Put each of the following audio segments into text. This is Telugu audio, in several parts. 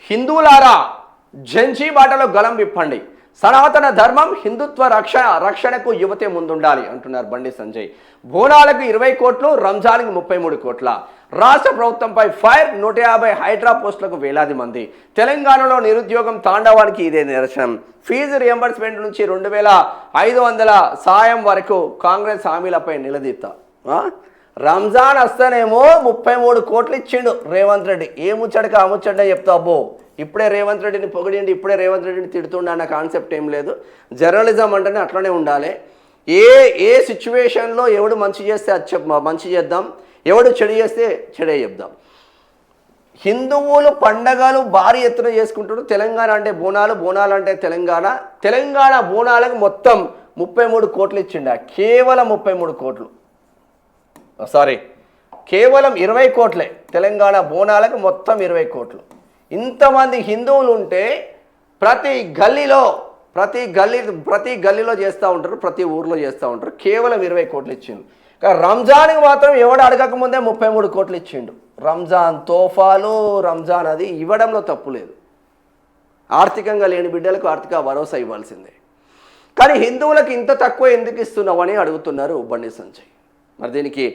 హిందువులారా జంజీ బాటలో గలం విప్పండి. సనాతన ధర్మం హిందుత్వ రక్షణకు యువతే ముందుండాలి అంటున్నారు బండి సంజయ్. బోనాలకు 20 కోట్లు, రంజాన్కి 33 కోట్ల. రాష్ట్ర ప్రభుత్వంపై ఫైర్. 150 హైడ్రా పోస్టులకు వేలాది మంది. తెలంగాణలో నిరుద్యోగం తాండవానికి ఇదే నిరసనం. ఫీజు రియంబర్స్మెంట్ నుంచి 2500 సాయం వరకు కాంగ్రెస్ హామీలపై నిలదీత. రంజాన్ వస్తేనేమో 33 కోట్లు ఇచ్చిండు రేవంత్ రెడ్డి. ఏ ముచ్చటక ఆ ముచ్చట చెప్తా అబ్బో. ఇప్పుడే రేవంత్ రెడ్డిని పొగిడిండి, ఇప్పుడే రేవంత్ రెడ్డిని తిడుతుండ అన్న కాన్సెప్ట్ ఏం లేదు. జర్నలిజం అంటేనే అట్లనే ఉండాలి. ఏ సిచ్యువేషన్లో ఎవడు మంచి చేస్తే అది మంచి చేద్దాం, ఎవడు చెడు చేస్తే చెడే చెప్దాం. హిందువులు పండగలు భారీ ఎత్తున చేసుకుంటారు. తెలంగాణ అంటే బోనాలు, బోనాలు అంటే తెలంగాణ బోనాలకు మొత్తం 33 కోట్లు ఇచ్చిండ. కేవలం 33 కోట్లు, సారీ కేవలం 20 కోట్లే. తెలంగాణ బోనాలకు మొత్తం 20 కోట్లు. ఇంతమంది హిందువులు ఉంటే ప్రతి గల్లీలో చేస్తూ ఉంటారు, ప్రతి ఊర్లో చేస్తూ ఉంటారు. కేవలం 20 కోట్లు ఇచ్చిండు. కానీ రంజాన్కి మాత్రం ఎవడు అడగక ముందే 33 కోట్లు ఇచ్చిండు. రంజాన్ తోఫాలు, రంజాన్ అది ఇవ్వడంలో తప్పు లేదు. ఆర్థికంగా లేని బిడ్డలకు ఆర్థిక భరోసా ఇవ్వాల్సిందే. కానీ హిందువులకు ఇంత తక్కువ ఎందుకు ఇస్తున్నావని అడుగుతున్నారు బండి సంజయ్. మరి దీనికి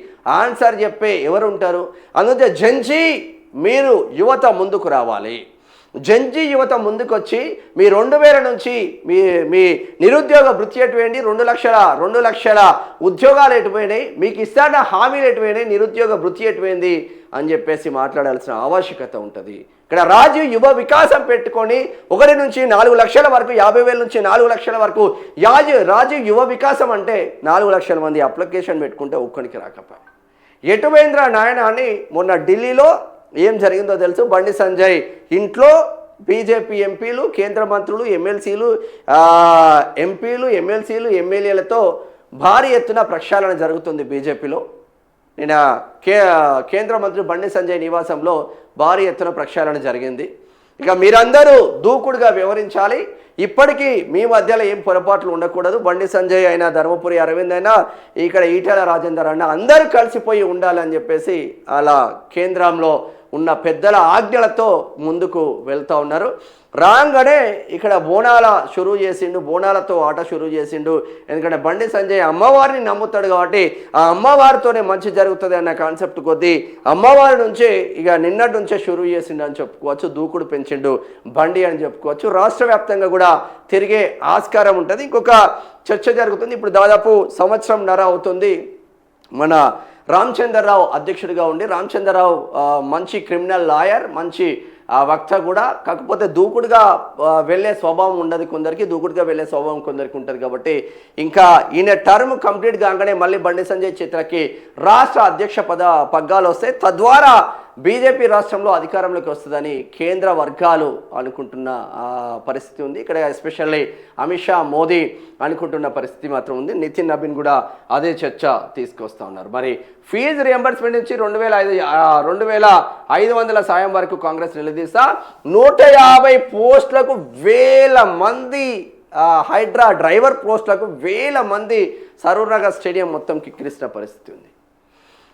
ఆన్సర్ చెప్పే ఎవరు ఉంటారు? అందుకే జంజీ మీరు యువత ముందుకు రావాలి. జంజీ యువత ముందుకొచ్చి మీ 2000 నుంచి మీ నిరుద్యోగ భృతి ఎటుపోయింది, 2 లక్షల ఉద్యోగాలు ఎటుపోయినాయి, మీకు ఇస్తాన హామీలు ఎటుపోయినాయి, నిరుద్యోగ భృతి ఎటుపోయింది అని చెప్పేసి మాట్లాడాల్సిన ఆవశ్యకత ఉంటుంది. ఇక్కడ రాజీవ్ యువ వికాసం పెట్టుకొని 1 నుంచి 4 లక్షల వరకు, 50,000 నుంచి 4 లక్షల వరకు రాజీవ్ యువ వికాసం అంటే 4 లక్షల మంది అప్లికేషన్ పెట్టుకుంటే ఒక్కడికి రాకపోయి. ఎటువేంద్ర నాయన అని మొన్న ఢిల్లీలో ఏం జరిగిందో తెలుసు. బండి సంజయ్ ఇంట్లో బీజేపీ ఎంపీలు, కేంద్ర మంత్రులు, ఎంపీలు, ఎమ్మెల్యేలతో భారీ ఎత్తున ప్రక్షాళన జరుగుతుంది బీజేపీలో. నిన్న కేంద్ర మంత్రి బండి సంజయ్ నివాసంలో భారీ ఎత్తున ప్రక్షాళన జరిగింది. ఇక మీరందరూ దూకుడుగా వ్యవహరించాలి. ఇప్పటికీ మీ మధ్యలో ఏం పొరపాట్లు ఉండకూడదు. బండి సంజయ్ అయినా, ధర్మపురి అరవింద్ అయినా, ఇక్కడ ఈటెల రాజేందర్ అయినా అందరూ కలిసిపోయి ఉండాలని చెప్పేసి అలా కేంద్రంలో ఉన్న పెద్దల ఆజ్ఞలతో ముందుకు వెళ్తూ ఉన్నారు. రాగానే ఇక్కడ బోనాలతో ఆట షురూ చేసిండు. ఎందుకంటే బండి సంజయ్ అమ్మవారిని నమ్ముతాడు కాబట్టి ఆ అమ్మవారితోనే మంచి జరుగుతుంది అన్న కాన్సెప్ట్ కొద్దీ అమ్మవారి నుంచే ఇక నిన్నటి నుంచే షురూ చేసిండు అని చెప్పుకోవచ్చు. దూకుడు పెంచిండు బండి అని చెప్పుకోవచ్చు. రాష్ట్ర వ్యాప్తంగా కూడా తిరిగే ఆస్కారం ఉంటుంది. ఇంకొక చర్చ జరుగుతుంది. ఇప్పుడు దాదాపు 1.5 సంవత్సరం అవుతుంది మన రామచంద్రరావు అధ్యక్షుడిగా ఉండి. రామచంద్రరావు మంచి క్రిమినల్ లాయర్, మంచి వక్త కూడా. కాకపోతే దూకుడుగా వెళ్ళే స్వభావం ఉండదు కొందరికి, దూకుడుగా వెళ్ళే స్వభావం కొందరికి ఉంటుంది. కాబట్టి ఇంకా ఈయన టర్మ్ కంప్లీట్ కాగానే మళ్ళీ బండి సంజయ్ చిత్రకి రాష్ట్ర అధ్యక్ష పగ్గాలు వస్తాయి. తద్వారా బీజేపీ రాష్ట్రంలో అధికారంలోకి వస్తుందని కేంద్ర వర్గాలు అనుకుంటున్న పరిస్థితి ఉంది. ఇక్కడ ఎస్పెషల్లీ అమిత్ షా, మోదీ అనుకుంటున్న పరిస్థితి మాత్రం ఉంది. నితిన్ నబీన్ కూడా అదే చర్చ తీసుకొస్తా ఉన్నారు. మరి ఫీజు రియంబర్స్మెంట్ నుంచి 2500 సాయం వరకు కాంగ్రెస్ నిలదీస్తా. 150 పోస్టులకు 1000 మంది హైడ్రా డ్రైవర్ పోస్టులకు 1000 మంది సరూర్ నగర్ స్టేడియం మొత్తం కిక్కిరిసిన పరిస్థితి ఉంది.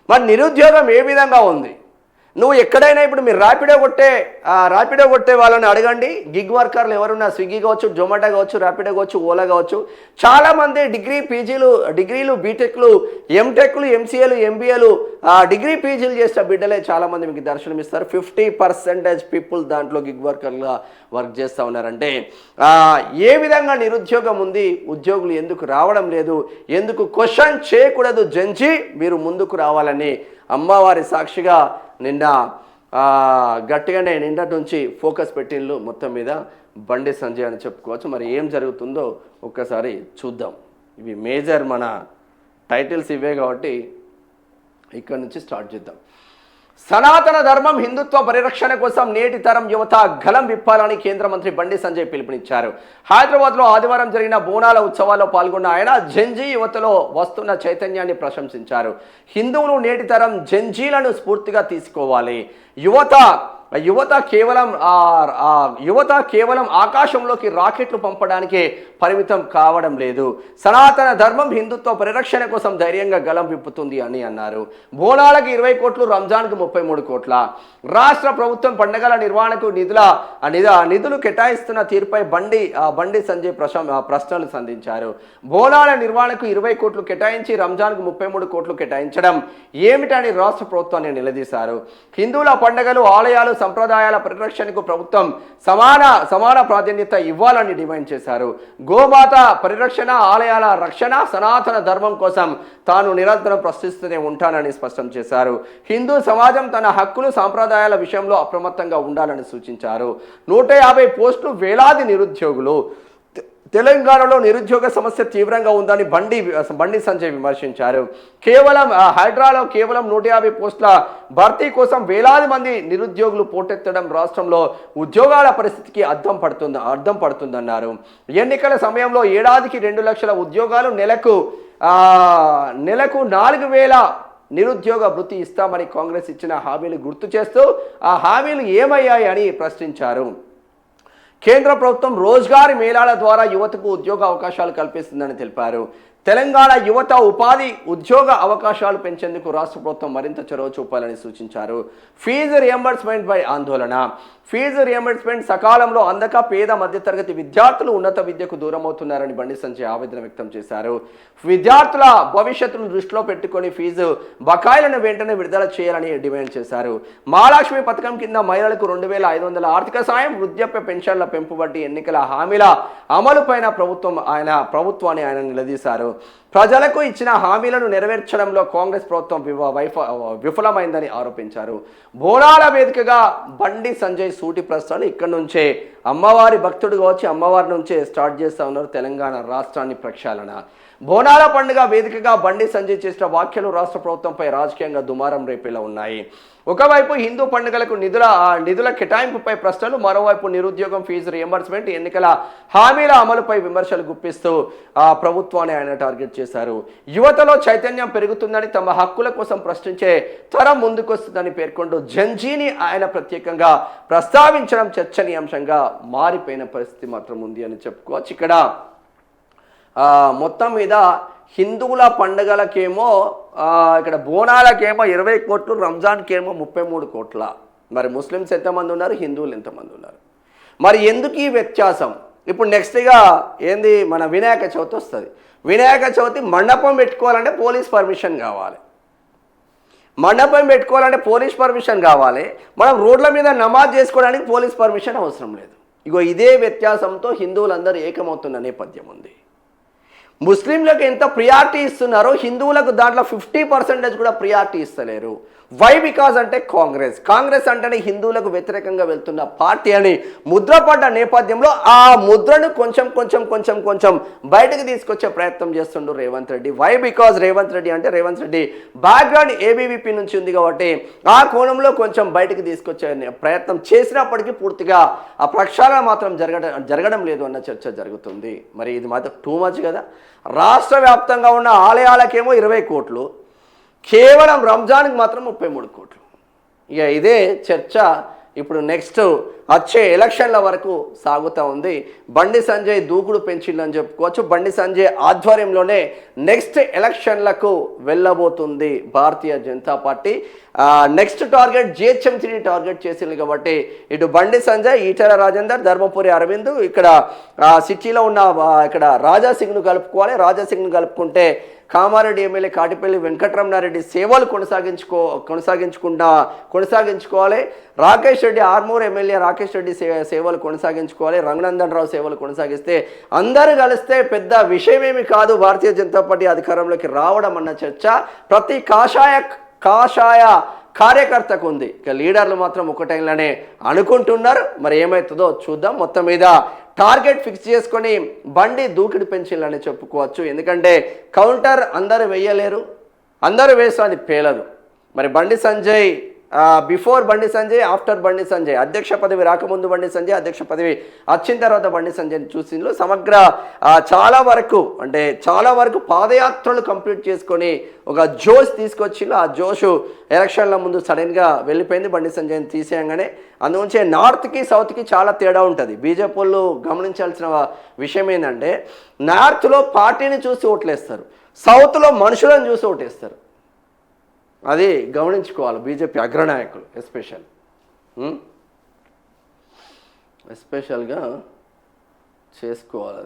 మరి నిరుద్యోగం ఏ విధంగా ఉంది? నువ్వు ఎక్కడైనా ఇప్పుడు మీరు ర్యాపిడో కొట్టే వాళ్ళని అడగండి. గిగ్ వర్కర్లు ఎవరున్నా, స్విగ్గీ కావచ్చు, జొమాటో కావచ్చు, ర్యాపిడో కావచ్చు, ఓలా కావచ్చు, చాలామంది డిగ్రీలు, బీటెక్లు, ఎంటెక్లు, ఎంసీఏలు, ఎంబీఏలు, డిగ్రీ పీజీలు చేసిన బిడ్డలే చాలామంది మీకు దర్శనమిస్తారు. 50% పీపుల్ దాంట్లో గిగ్ వర్కర్లుగా వర్క్ చేస్తూ ఉన్నారంటే ఏ విధంగా నిరుద్యోగం ఉంది? ఉద్యోగులు ఎందుకు రావడం లేదు? ఎందుకు క్వశ్చన్ చేయకూడదు? జంజీ మీరు ముందుకు రావాలని అమ్మవారి సాక్షిగా నిన్న గట్టిగానే నిన్నటి నుంచి ఫోకస్ పెట్టిండ్లు మొత్తం మీద బండి సంజయ్ అని చెప్పుకోవచ్చు. మరి ఏం జరుగుతుందో ఒక్కసారి చూద్దాం. ఇవి మేజర్ మన టైటిల్స్ ఇవే కాబట్టి ఇక్కడ నుంచి స్టార్ట్ చేద్దాం. సనాతన ధర్మం హిందుత్వ పరిరక్షణ కోసం నేటి తరం యువత గలం విప్పాలని కేంద్ర మంత్రి బండి సంజయ్ పిలుపునిచ్చారు. హైదరాబాద్లో ఆదివారం జరిగిన బోనాల ఉత్సవాల్లో పాల్గొన్న ఆయన జంజీ యువతలో వస్తున్న చైతన్యాన్ని ప్రశంసించారు. హిందువులు నేటి తరం జంజీలను స్ఫూర్తిగా తీసుకోవాలి. యువత యువత కేవలం ఆకాశంలోకి రాకెట్లు పంపడానికి పరిమితం కావడం లేదు. సనాతన ధర్మం హిందుత్వ పరిరక్షణ కోసం ధైర్యంగా గలం విప్పుతుంది అని అన్నారు. బోనాలకు 20 కోట్లు, రంజాన్కు 33 కోట్ల. రాష్ట్ర ప్రభుత్వం పండుగల నిర్వహణకు నిధులు కేటాయిస్తున్న తీరుపై బండి సంజయ్ ప్రశ్నలు సంధించారు. బోనాల నిర్వహణకు 20 కోట్లు కేటాయించి రంజాన్కు 33 కోట్లు కేటాయించడం ఏమిటని రాష్ట్ర ప్రభుత్వాన్ని నిలదీశారు. హిందువుల పండుగలు, ఆలయాలు, సంప్రదాయాల పరిరక్షణకు ప్రభుత్వం సమాన ప్రాధాన్యత ఇవ్వాలని డిమాండ్ చేశారు. గోమాత పరిరక్షణ, ఆలయాల రక్షణ, సనాతన ధర్మం కోసం తాను నిరంతరం ప్రశ్నిస్తూనే ఉంటానని స్పష్టం చేశారు. హిందూ సమాజం తన హక్కులు, సాంప్రదాయాల విషయంలో అప్రమత్తంగా ఉండాలని సూచించారు. 150 పోస్టులు, వేలాది నిరుద్యోగులు. తెలంగాణలో నిరుద్యోగ సమస్య తీవ్రంగా ఉందని బండి సంజయ్ విమర్శించారు. హైడ్రాలో కేవలం 150 పోస్టుల భర్తీ కోసం వేలాది మంది నిరుద్యోగులు పోటెత్తడం రాష్ట్రంలో ఉద్యోగాల పరిస్థితికి అద్దం పడుతుందన్నారు. ఎన్నికల సమయంలో ఏడాదికి 2 లక్షల ఉద్యోగాలు, నెలకు 4,000 నిరుద్యోగ వృత్తి ఇస్తామని కాంగ్రెస్ ఇచ్చిన హామీలు గుర్తు చేస్తూ ఆ హామీలు ఏమయ్యాయి అని ప్రశ్నించారు. కేంద్ర ప్రభుత్వం రోజ్గార్ మేళాల ద్వారా యువతకు ఉద్యోగ అవకాశాలు కల్పిస్తుందని తెలిపారు. తెలంగాణ యువత ఉపాధి, ఉద్యోగ అవకాశాలు పెంచేందుకు రాష్ట్ర ప్రభుత్వం మరింత చొరవ చూపాలని సూచించారు. ఫీజు రియంబర్స్మెంట్ పై ఆందోళన. ఫీజు రియంబర్స్మెంట్ సకాలంలో అందక పేద మధ్యతరగతి విద్యార్థులు ఉన్నత విద్యకు దూరమవుతున్నారని బండి సంజయ్ ఆవేదన వ్యక్తం చేశారు. విద్యార్థుల భవిష్యత్తును దృష్టిలో పెట్టుకుని ఫీజు బకాయిలను వెంటనే విడుదల చేయాలని డిమాండ్ చేశారు. మహాలక్ష్మి పథకం కింద మహిళలకు 2,500 ఆర్థిక సాయం, వృద్ధాప్య పెన్షన్ల పెంపు వంటి ఎన్నికల హామీల అమలుపైన ప్రభుత్వాన్ని ఆయన నిలదీశారు. ప్రజలకు ఇచ్చిన హామీలను నెరవేర్చడంలో కాంగ్రెస్ ప్రభుత్వం విఫలమైందని ఆరోపించారు. బోనాల వేదికగా బండి సంజయ్ సూటి ప్రశ్నలు ఇక్కడి నుంచే అమ్మవారి భక్తుడుగా వచ్చి అమ్మవారి నుంచే స్టార్ట్ చేస్తా ఉన్నారు తెలంగాణ రాష్ట్రాన్ని ప్రక్షాళన. బోనాల పండుగ వేదికగా బండి సంజయ్ చేసిన వ్యాఖ్యలు రాష్ట్ర ప్రభుత్వంపై రాజకీయంగా దుమారం రేపేలా ఉన్నాయి. ఒకవైపు హిందూ పండుగలకు నిధుల కేటాయింపుపై ప్రశ్నలు, మరోవైపు నిరుద్యోగం, ఫీజు రియంబర్స్మెంట్, ఎన్నికల హామీల అమలుపై విమర్శలు గుప్పిస్తూ ప్రభుత్వాన్ని ఆయన టార్గెట్ చేశారు. యువతలో చైతన్యం పెరుగుతుందని, తమ హక్కుల కోసం ప్రశ్నించే తరం ముందుకొస్తుందని పేర్కొంటూ జంజీని ఆయన ప్రత్యేకంగా ప్రస్తావించడం చర్చనీయాంశంగా మారిపోయిన పరిస్థితి మాత్రం ఉంది అని చెప్పుకోవచ్చు. ఇక్కడ మొత్తం మీద హిందువుల పండుగలకేమో ఇక్కడ బోనాలకేమో 20 కోట్లు, రంజాన్కేమో 33 కోట్ల. మరి ముస్లిమ్స్ ఎంతమంది ఉన్నారు, హిందువులు ఎంతమంది ఉన్నారు? మరి ఎందుకు ఈ వ్యత్యాసం? ఇప్పుడు నెక్స్ట్గా ఏంది, మన వినాయక చవితి వస్తుంది. వినాయక చవితి మండపం పెట్టుకోవాలంటే పోలీస్ పర్మిషన్ కావాలి. మనం రోడ్ల మీద నమాజ్ చేసుకోవడానికి పోలీస్ పర్మిషన్ అవసరం లేదు. ఇగో ఇదే వ్యత్యాసంతో హిందువులందరూ ఏకమవుతున్న నేపథ్యం ఉంది. ముస్లింలకు ఎంత ప్రియారిటీ ఇస్తున్నారో హిందువులకు దాంట్లో 50% కూడా ప్రియారిటీ ఇస్తలేరు. వై? బికాజ్ అంటే కాంగ్రెస్ అంటేనే హిందువులకు వ్యతిరేకంగా వెళ్తున్న పార్టీ అని ముద్రపడ్డ నేపథ్యంలో ఆ ముద్రను కొంచెం బయటకు తీసుకొచ్చే ప్రయత్నం చేస్తుండ్రు Revanth Reddy. Why? Because Revanth Reddy background ABVP నుంచి ఉంది కాబట్టి ఆ కోణంలో కొంచెం బయటకు తీసుకొచ్చే ప్రయత్నం చేసినప్పటికీ పూర్తిగా ఆ ప్రక్షాళన మాత్రం జరగడం లేదు అన్న చర్చ జరుగుతుంది. మరి ఇది మాత్రం టూ మచ్ కదా. రాష్ట్ర వ్యాప్తంగా ఉన్న ఆలయాలకేమో 20 కోట్లు, కేవలం రంజాన్కి మాత్రం 33 కోట్లు. ఇక ఇదే చర్చ ఇప్పుడు నెక్స్ట్ వచ్చే ఎలక్షన్ల వరకు సాగుతూ ఉంది. బండి సంజయ్ దూకుడు పెంచిందని చెప్పుకోవచ్చు. బండి సంజయ్ ఆధ్వర్యంలోనే నెక్స్ట్ ఎలక్షన్లకు వెళ్ళబోతుంది Bharatiya Janata party. Next target GHM3 target చేసింది కాబట్టి ఇటు బండి సంజయ్, ఈటెల రాజేందర్, ధర్మపురి అరవింద్, ఇక్కడ సిటీలో ఉన్న ఇక్కడ రాజాసింగ్ను కలుపుకుంటే కామారెడ్డి ఎమ్మెల్యే కాటిపల్లి వెంకటరమణారెడ్డి సేవలు కొనసాగించుకోవాలి. రాకేష్ రెడ్డి, ఆర్మూర్ ఎమ్మెల్యే రాకేష్ రెడ్డి సేవలు కొనసాగించుకోవాలి. రంగనందన్ రావు సేవలు కొనసాగిస్తే అందరూ కలిస్తే పెద్ద విషయమేమి కాదు భారతీయ జనతా పార్టీ అధికారంలోకి రావడం అన్న చర్చ ప్రతి కాషాయ కార్యకర్తకు ఉంది. ఇక లీడర్లు మాత్రం ఒకటైలానే అనుకుంటున్నారు. మరి ఏమవుతుందో చూద్దాం. మొత్తం మీద టార్గెట్ ఫిక్స్ చేసుకొని బండి దూకిడి పెంచాలని చెప్పుకోవచ్చు. ఎందుకంటే కౌంటర్ అందరూ వేయలేరు, అందరూ వేస్తే అది పేలదు. మరి బండి సంజయ్ బిఫోర్ బండి సంజయ్, ఆఫ్టర్ బండి సంజయ్, అధ్యక్ష పదవి రాకముందు బండి సంజయ్, అధ్యక్ష పదవి వచ్చిన తర్వాత బండి సంజయ్ చూసిండ్రు. సమగ్ర చాలా వరకు పాదయాత్రలు కంప్లీట్ చేసుకొని ఒక జోష్ తీసుకొచ్చిండ్రు. ఆ జోషు ఎలక్షన్ల ముందు సడన్గా వెళ్ళిపోయింది బండి సంజయ్ని తీసేయంగానే. అందుగురించే నార్త్కి సౌత్కి చాలా తేడా ఉంటుంది. బీజేపీ వాళ్ళు గమనించాల్సిన విషయం ఏంటంటే నార్త్లో పార్టీని చూసి ఓట్లేస్తారు, సౌత్లో మనుషులను చూసి ఓటేస్తారు. అది గమనించుకోవాలి బీజేపీ అగ్రనాయకులు ఎస్పెషల్గా చేసుకోవాలి అది.